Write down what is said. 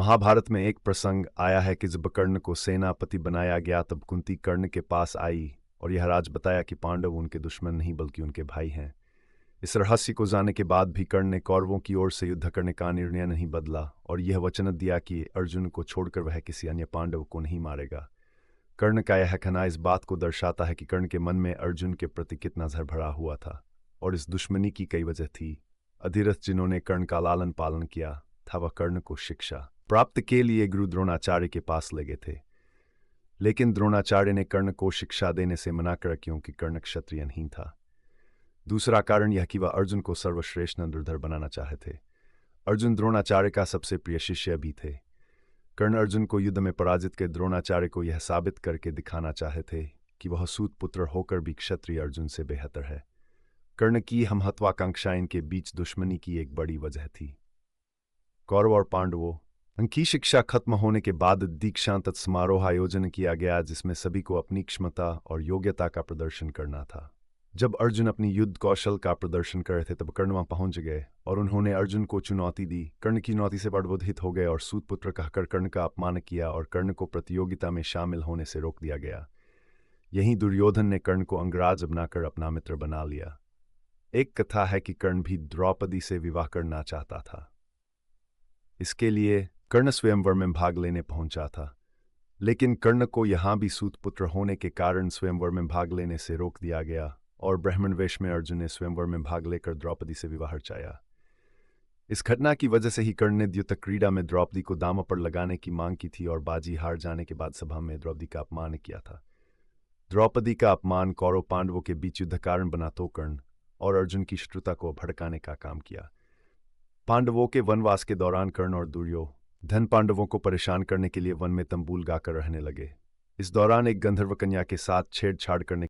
महाभारत में एक प्रसंग आया है कि जब कर्ण को सेनापति बनाया गया तब कुंती कर्ण के पास आई और यह राज बताया कि पांडव उनके दुश्मन नहीं बल्कि उनके भाई हैं। इस रहस्य को जानने के बाद भी कर्ण ने कौरवों की ओर से युद्ध करने का निर्णय नहीं बदला और यह वचन दिया कि अर्जुन को छोड़कर वह किसी अन्य पांडव को नहीं मारेगा। कर्ण का यह कहना इस बात को दर्शाता है कि कर्ण के मन में अर्जुन के प्रति कितना जहर भरा हुआ था और इस दुश्मनी की कई वजह थी। अधिरथ जिन्होंने कर्ण का लालन पालन किया था वह कर्ण को शिक्षा प्राप्त के लिए गुरु द्रोणाचार्य के पास ले गए थे, लेकिन द्रोणाचार्य ने कर्ण को शिक्षा देने से मना कर क्योंकि कर्ण क्षत्रिय नहीं था। दूसरा कारण यह कि वह अर्जुन को सर्वश्रेष्ठ नंदुरधर बनाना चाहते थे। अर्जुन द्रोणाचार्य का सबसे प्रिय शिष्य भी थे। कर्ण अर्जुन को युद्ध में पराजित कर द्रोणाचार्य को यह साबित करके दिखाना चाहते थे कि वह सूत पुत्र होकर भी क्षत्रिय अर्जुन से बेहतर है। कर्ण की हम महत्वाकांक्षा इनके बीच दुश्मनी की एक बड़ी वजह थी। कौरव और पांडवों की शिक्षा खत्म होने के बाद दीक्षांत समारोह आयोजन किया गया जिसमें सभी को अपनी क्षमता और योग्यता का प्रदर्शन करना था। जब अर्जुन अपनी युद्ध कौशल का प्रदर्शन कर रहे थे तब कर्ण वहां पहुंच गए और उन्होंने अर्जुन को चुनौती दी। कर्ण की चुनौती से प्रबोधित हो गए और सूतपुत्र कहकर कर्ण का अपमान किया और कर्ण को प्रतियोगिता में शामिल होने से रोक दिया गया। यहीं दुर्योधन ने कर्ण को अंगराज बनाकर अपना मित्र बना लिया। एक कथा है कि कर्ण भी द्रौपदी से विवाह करना चाहता था। इसके लिए कर्ण स्वयंवर में भाग लेने पहुंचा था, लेकिन कर्ण को यहां भी सूतपुत्र होने के कारण स्वयंवर में भाग लेने से रोक दिया गया और ब्राह्मण वेश में अर्जुन ने स्वयंवर में भाग लेकर द्रौपदी से विवाह चाहा। इस घटना की वजह से ही कर्ण ने द्युत क्रीड़ा में द्रौपदी को दांव पर लगाने की मांग की थी और बाजी हार जाने के बाद सभा में द्रौपदी का अपमान किया था। द्रौपदी का अपमान कौरव पांडवों के बीच युद्ध कारण बना तो कर्ण और अर्जुन की शत्रुता को भड़काने का काम किया। पांडवों के वनवास के दौरान कर्ण और दुर्योधन पांडवों को परेशान करने के लिए वन में तंबूल गाकर रहने लगे। इस दौरान एक गंधर्व कन्या के साथ छेड़छाड़ करने